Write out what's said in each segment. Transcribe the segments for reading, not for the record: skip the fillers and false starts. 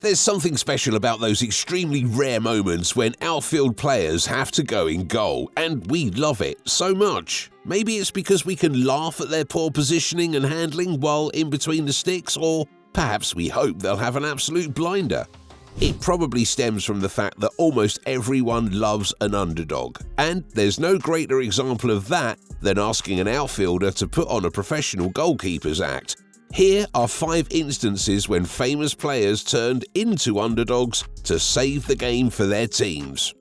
There's something special about those extremely rare moments when outfield players have to go in goal, and we love it so much. Maybe it's because we can laugh at their poor positioning and handling while in between the sticks, or perhaps we hope they'll have an absolute blinder. It probably stems from the fact that almost everyone loves an underdog, and there's no greater example of that than asking an outfielder to put on a professional goalkeeper's act. Here are 5 instances when famous players turned into underdogs to save the game for their teams.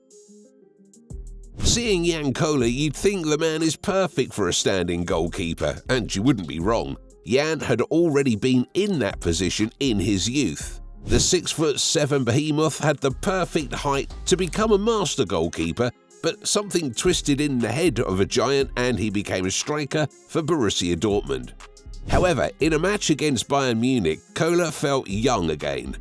Seeing Jan Koller, you'd think the man is perfect for a standing goalkeeper, and you wouldn't be wrong. Jan had already been in that position in his youth. The 6'7" behemoth had the perfect height to become a master goalkeeper, but something twisted in the head of a giant and he became a striker for Borussia Dortmund. However, in a match against Bayern Munich, Koller felt young again.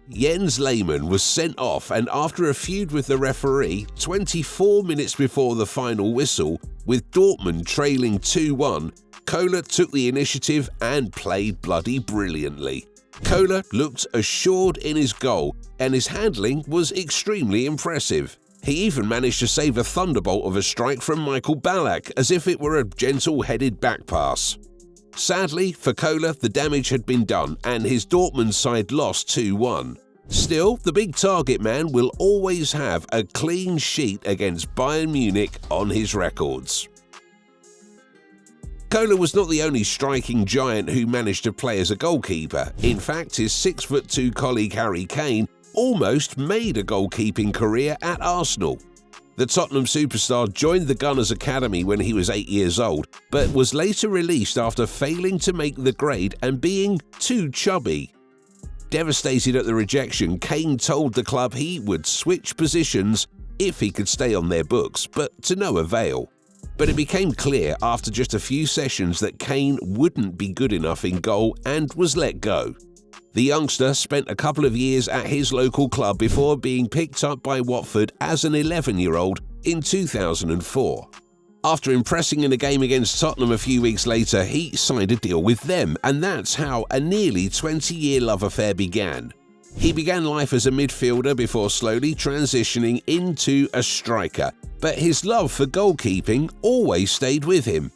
Jens Lehmann was sent off, and after a feud with the referee, 24 minutes before the final whistle, with Dortmund trailing 2-1, Koller took the initiative and played bloody brilliantly. Koller looked assured in his goal, and his handling was extremely impressive. He even managed to save a thunderbolt of a strike from Michael Ballack as if it were a gentle-headed back pass. Sadly for Koller, the damage had been done and his Dortmund side lost 2-1. Still, the big target man will always have a clean sheet against Bayern Munich on his records. Koller was not the only striking giant who managed to play as a goalkeeper. In fact, his 6'2" colleague Harry Kane almost made a goalkeeping career at Arsenal. The Tottenham superstar joined the Gunners Academy when he was 8 years old, but was later released after failing to make the grade and being too chubby. Devastated at the rejection, Kane told the club he would switch positions if he could stay on their books, but to no avail. But it became clear after just a few sessions that Kane wouldn't be good enough in goal and was let go. The youngster spent a couple of years at his local club before being picked up by Watford as an 11-year-old in 2004. After impressing in a game against Tottenham a few weeks later, he signed a deal with them, and that's how a nearly 20-year love affair began. He began life as a midfielder before slowly transitioning into a striker, but his love for goalkeeping always stayed with him.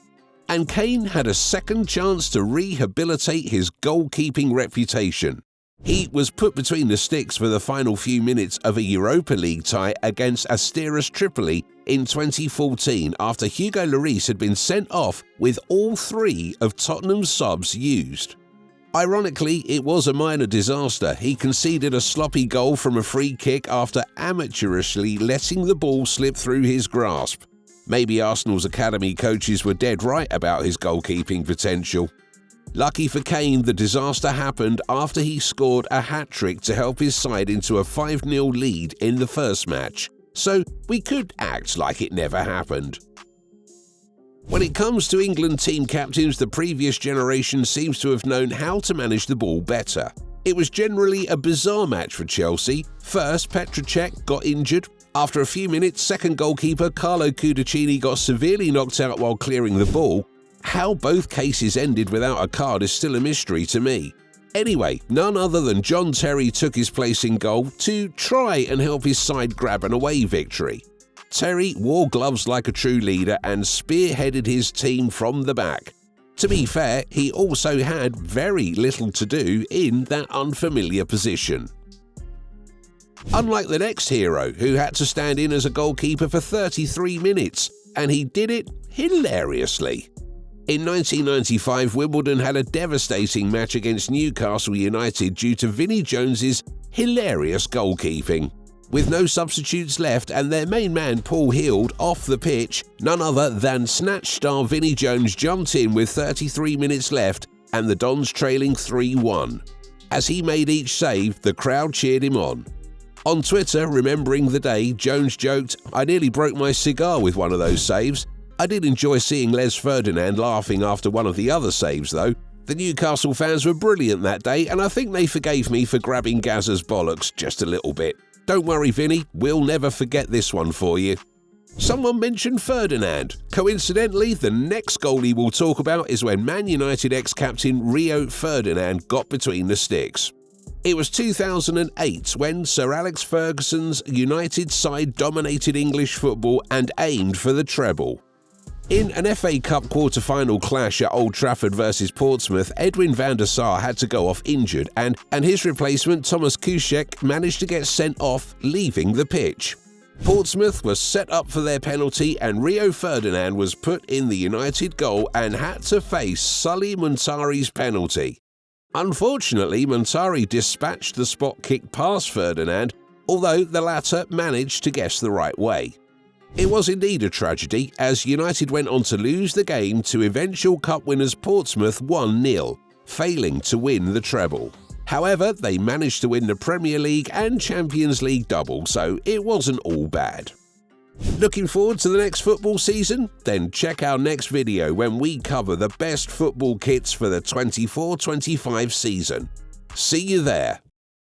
And Kane had a second chance to rehabilitate his goalkeeping reputation. He was put between the sticks for the final few minutes of a Europa League tie against Asteras Tripoli in 2014 after Hugo Lloris had been sent off with all 3 of Tottenham's subs used. Ironically, it was a minor disaster. He conceded a sloppy goal from a free kick after amateurishly letting the ball slip through his grasp. Maybe Arsenal's academy coaches were dead right about his goalkeeping potential. Lucky for Kane, the disaster happened after he scored a hat-trick to help his side into a 5-0 lead in the first match, so we could act like it never happened. When it comes to England team captains, the previous generation seems to have known how to manage the ball better. It was generally a bizarre match for Chelsea. First, Petr Cech got injured. After a few minutes, second goalkeeper Carlo Cudicini got severely knocked out while clearing the ball. How both cases ended without a card is still a mystery to me. Anyway, none other than John Terry took his place in goal to try and help his side grab an away victory. Terry wore gloves like a true leader and spearheaded his team from the back. To be fair, he also had very little to do in that unfamiliar position. Unlike the next hero, who had to stand in as a goalkeeper for 33 minutes, and he did it hilariously. In 1995, Wimbledon had a devastating match against Newcastle United due to Vinnie Jones's hilarious goalkeeping. With no substitutes left and their main man Paul Hield off the pitch, none other than Snatch star Vinnie Jones jumped in with 33 minutes left and the Dons trailing 3-1. As he made each save, the crowd cheered him on. On Twitter, remembering the day, Jones joked, "I nearly broke my cigar with one of those saves." I did enjoy seeing Les Ferdinand laughing after one of the other saves though. The Newcastle fans were brilliant that day, and I think they forgave me for grabbing Gazza's bollocks just a little bit. Don't worry, Vinny, we'll never forget this one for you. Someone mentioned Ferdinand. Coincidentally, the next goalie we'll talk about is when Man United ex-captain Rio Ferdinand got between the sticks. It was 2008 when Sir Alex Ferguson's United side dominated English football and aimed for the treble. In an FA Cup quarter-final clash at Old Trafford versus Portsmouth, Edwin van der Sar had to go off injured and his replacement Thomas Kuszek managed to get sent off, leaving the pitch. Portsmouth was set up for their penalty and Rio Ferdinand was put in the United goal and had to face Sully Muntari's penalty. Unfortunately, Muntari dispatched the spot kick past Ferdinand, although the latter managed to guess the right way. It was indeed a tragedy, as United went on to lose the game to eventual cup winners Portsmouth 1-0, failing to win the treble. However, they managed to win the Premier League and Champions League double, so it wasn't all bad. Looking forward to the next football season? Then check our next video when we cover the best football kits for the 24-25 season. See you there!